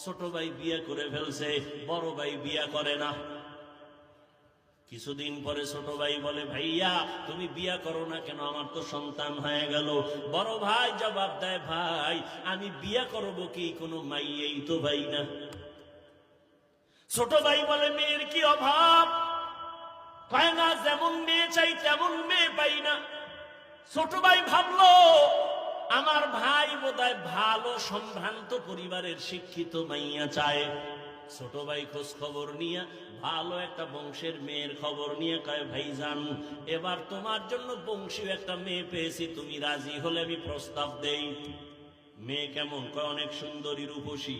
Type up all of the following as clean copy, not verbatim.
ছোট ভাই বিয়ে করে ফেলছে, বড় ভাই বিয়ে করে না। কিছুদিন পরে ছোট ভাই বলে, ভাইয়া তুমি বিয়ে করো না কেন, আমার তো সন্তান হয়ে গেল। বড় ভাই জবাব দেয়, ভাই আমি বিয়ে করবো কি, কোনো মাইয়েই তো ভাই না। ছোট ভাই বলে, মেয়ের কি অভাব? কয় না, যেমন মেয়ে চাই তেমন মেয়ে পাই না। ছোট ভাই ভাবলো, আমার ভাই বোধহয় ভালো সম্ভ্রান্ত পরিবারের শিক্ষিত মাইয়া চায়। ছোট ভাই খোঁজ খবর নিয়ে ভালো একটা বংশের মেয়ের খবর নিয়ে কয়, ভাইজান এবার তোমার জন্য বংশীয় একটা মেয়ে পেয়েছি, তুমি রাজি হলে আমি প্রস্তাব দেই। মেয়ে কেমন? কয় অনেক সুন্দরী, রূপসী,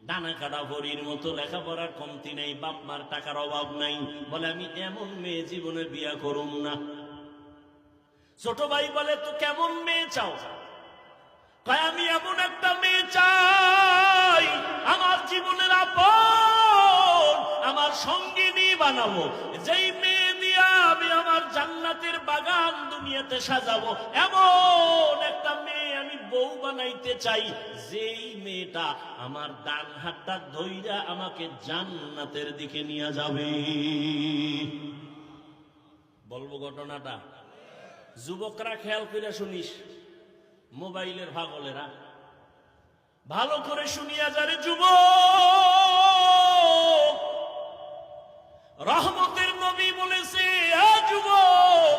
ডানা কাটা পরীর মতো, লেখাপড়ার কমতি নেই, বাপ মার টাকার অভাব নাই। বলে, আমি এমন মেয়ে জীবনে বিয়া করুম না। ছোট ভাই বলে, তো কেমন মেয়ে চাও? কয়, আমি এমন একটা মেয়ে চাই আমার জীবনের আপন, আমার সঙ্গিনী বানাবো, যেই মেয়ে দিয়া আমি আমার জান্নাতের বাগান দুনিয়াতে সাজাবো, এমন একটা মেয়ে আমি বউ বানাইতে চাই, যেই মেয়েটা আমার ডান হাতটা ধইরা আমাকে জান্নাতের দিকে নিয়ে যাবে। বলবো ঘটনাটা? যুবকরা খেয়াল করে শুনিস, মোবাইলের পাগলেরা ভালো করে শুনিয়া যারে। যুবক, রহমতের নবী বলেছে, যুবক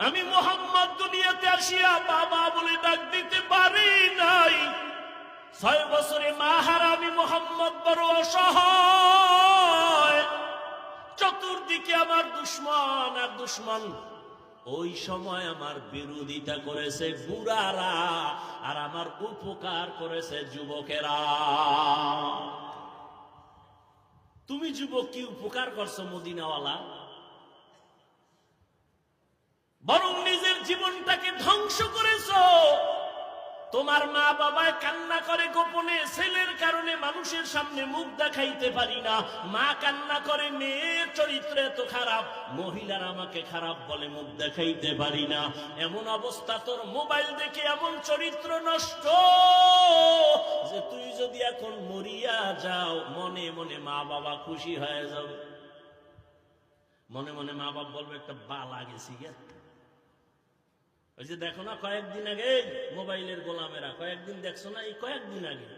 আমি মুহাম্মদ দুনিয়াতে আসিয়া বাবা বলে ডাক দিতে পারি নাই। 6 বছরে মা হারা আমি মুহাম্মদ বড় অসহায়, চতুর্দিকে আমার দুশ্মন আর দুশ্মন। ওই সময় আমার বিরোধিতা করেছে বুড়ারা, আর আমার উপকার করেছে যুবকেরা। তুমি যুবক কি উপকার করছো মদিনাওয়ালা? বরং নিজের জীবনটাকে ধ্বংস করেছো। তোমার মা বাবায় কান্না করে গোপনে, ছেলের কারণে মানুষের সামনে মুখ দেখাইতে পারি না। মা কান্না করে, মেয়ের চরিত্র এত খারাপ, মহিলারা আমাকে খারাপ বলে, মুখ দেখাইতে পারি না। এমন অবস্থা, তোর মোবাইল দেখে এমন চরিত্র নষ্ট যে তুই যদি এখন মরিয়া যাও, মনে মনে মা বাবা খুশি হয়ে যাবে। মনে মনে মা বাবা বলবে, একটা বালা গেছি গে। ওই যে দেখো না কয়েকদিন আগে মোবাইলের গোলামেরা, কয়েকদিন দেখছো না, এই কয়েকদিন আগে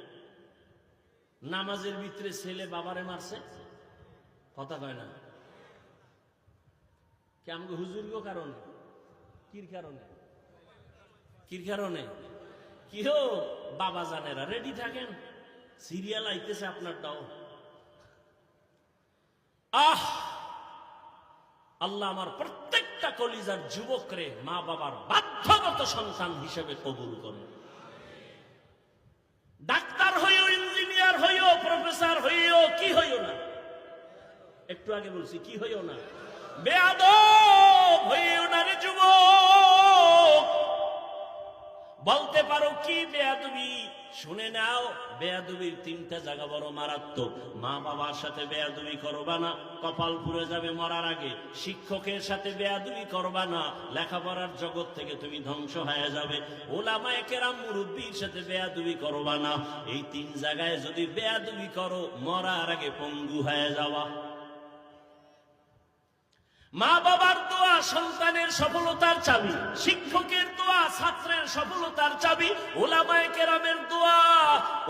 নামাজের ভিতরে ছেলে বাবারে মারছে, কথা কয় না। কেমন হুজুরগো কারণে? কির কারণে? কির কারণে? কি হো বাবা জানেরা, রেডি থাকেন, সিরিয়াল আইতেছে আপনারটাও। আল্লাহ আমার প্রত্যেকটা কলিজার যুবকরে মা বাবার বাধ্যগত সন্তান হিসেবে কবুল করে। ডাক্তার হইও, ইঞ্জিনিয়ার হইও, প্রফেসর হইও, কি হইও না, একটু আগে বলছি কি হইও না, বেয়াদব হইও না রে যুবক। বলতে পারো কি বেয়াদবি? শুনে নাও, বেয়াদবির 3টা জায়গা বড় মারাত্মক। মা বাবার সাথে বেয়াদবি করবা না, কপাল পুড়ে যাবে মরার আগে। শিক্ষকের সাথে বেয়াদবি করবা না, লেখাপড়ার জগৎ থেকে তুমি ধ্বংস হয়ে যাবে। ওলামায়ে কেরাম মুরব্বির সাথে বেয়াদবি করবা না। এই 3 জায়গায় যদি বেয়াদবি করো, মরার আগে পঙ্গু হয়ে যাওয়া। মা বাবার দোয়া সন্তানের সফলতার চাবি, শিক্ষকের দোয়া ছাত্রের সফলতার চাবি, উলামায়ে কেরামের দোয়া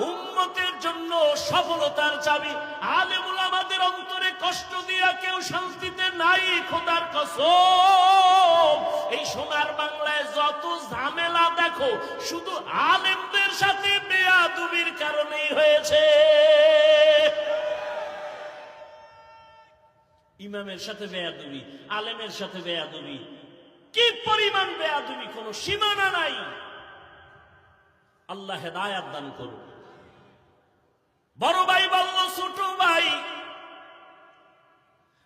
উম্মতের জন্য সফলতার চাবি। আলেম উলামাদের অন্তরে কষ্ট দিয়া কেউ শান্তিতে নাই, খোদার কসম। এই সোনার বাংলায় যত ঝামেলা দেখো, শুধু আলেমদের সাথে বেয়াদবির কারণেই হয়েছে। ইমামের সাথে বেয়াদবি, আলেমের সাথে বেয়াদবি, কি পরিমাণ বেয়াদবি, কোন সীমানা নাই। আল্লাহ হেদায়াত দান করুন। বড় ভাই বলল, ছোট ভাই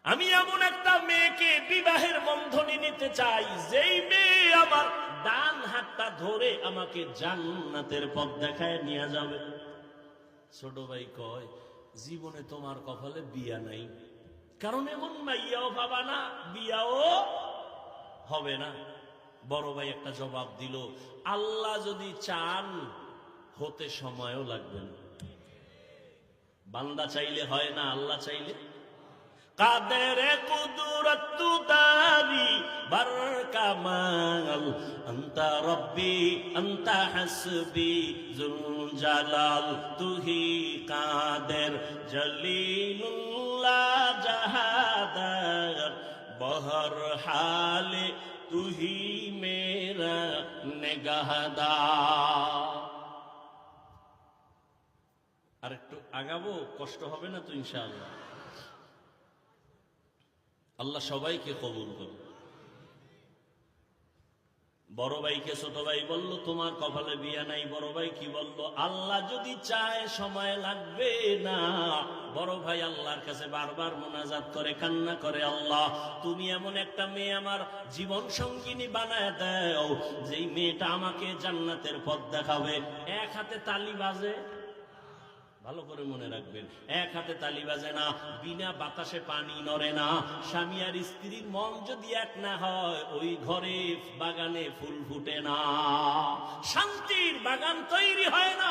আমি এমন একটা মেয়েকে বিবাহের বন্ধনে নিতে চাই, যেই মেয়ে আমার ডান হাতটা ধরে আমাকে জান্নাতের পথ দেখায় নিয়ে যাবে। ছোট ভাই কয়, জীবনে তোমার কপালে বিয়া নাই, কারণ এমন মাইয়াও পাবা না, বিয়াও হবে না। বড় ভাই একটা জবাব দিল, আল্লাহ যদি চান হতে সময়ও লাগবে না। বান্দা চাইলে হয় না, আল্লাহ চাইলে। কাদের কুদরত দারি বার কামাল, আনতা রব্বি আনতা হাসবি জুল জালাল, তুহি কাদের জলিলুল্লাহ জাহাদার, বহর হালে তুহি মেরা নেগাহদার। আর একটু আগাবো, কষ্ট হবে না তো ইনশাআল্লাহ। আল্লাহ সবাইকে কবুল করুন। বড় ভাইকে ছোট ভাই বলল তোমার কপালে বিয়া নাই। বড় ভাই কি বলল? আল্লাহ যদি চায় সময় লাগবে না। বড় ভাই আল্লাহর কাছে বারবার মোনাজাত করে, কান্না করে, আল্লাহ তুমি এমন একটা মেয়ে আমার জীবন সঙ্গিনী বানায় দাও, যেই মেয়েটা আমাকে জান্নাতের পথ দেখাবে। এক হাতে তালি বাজে, ভালো করে মনে রাখবেন, এক হাতে তালি বাজে না, বিনা বাতাসে পানি নড়ে না। স্বামী আর স্ত্রীর মন যদি এক না হয়, ওই ঘরে বাগানে ফুল ফুটে না, শান্তির বাগান তৈরি হয় না।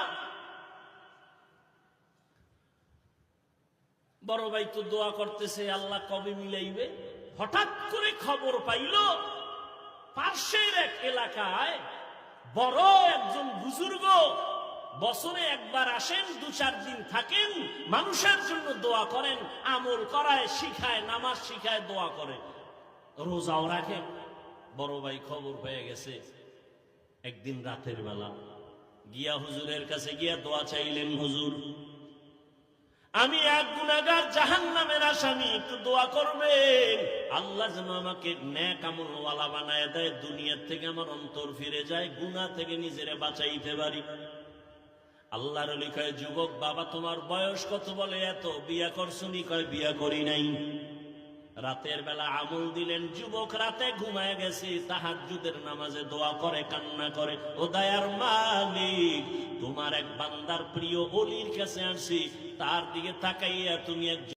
বড় ভাই তো দোয়া করতেছে আল্লাহ কবে মিলাইবে। হঠাৎ করে খবর পাইল পার্শ্বের এক এলাকায় বড় একজন বুজুর্গ বছরে একবার আসেন, 2-4 দিন থাকেন, মানুষের জন্য দোয়া করেন, আমল করায়, শিখায়, নামাজ শিখায়, দোয়া করে, রোজাও রাখে। বড় ভাই খবর পেয়ে গেছে। একদিন রাতের বেলা গিয়া হুজুরের কাছে গিয়া দোয়া চাইলেন, হুজুর আমি এক গুনাহগার, জাহান্নামের আসামি, একটু দোয়া করবেন, আল্লাহ যেন আমাকে নেক আমলওয়ালা বানায় দেয়, দুনিয়ার থেকে আমার অন্তর ফিরে যায়, গুনাহ থেকে নিজেরে বাঁচাইতে পারি। আল্লাহর ওলি কয়, যুবক বাবা তোমার বয়স কত? বলে এত। বিয়া করছুনি? কয় বিয়া করি নাই। রাতের বেলা আমল দিলেন। যুবক রাতে ঘুমায় গেছে, তাহাজ্জুদের নামাজে দোয়া করে, কান্না করে, ও দয়ার মালিক তোমার এক বান্দার প্রিয় ওলির কাছে আসি, তার দিকে তাকাইয়া তুমি এক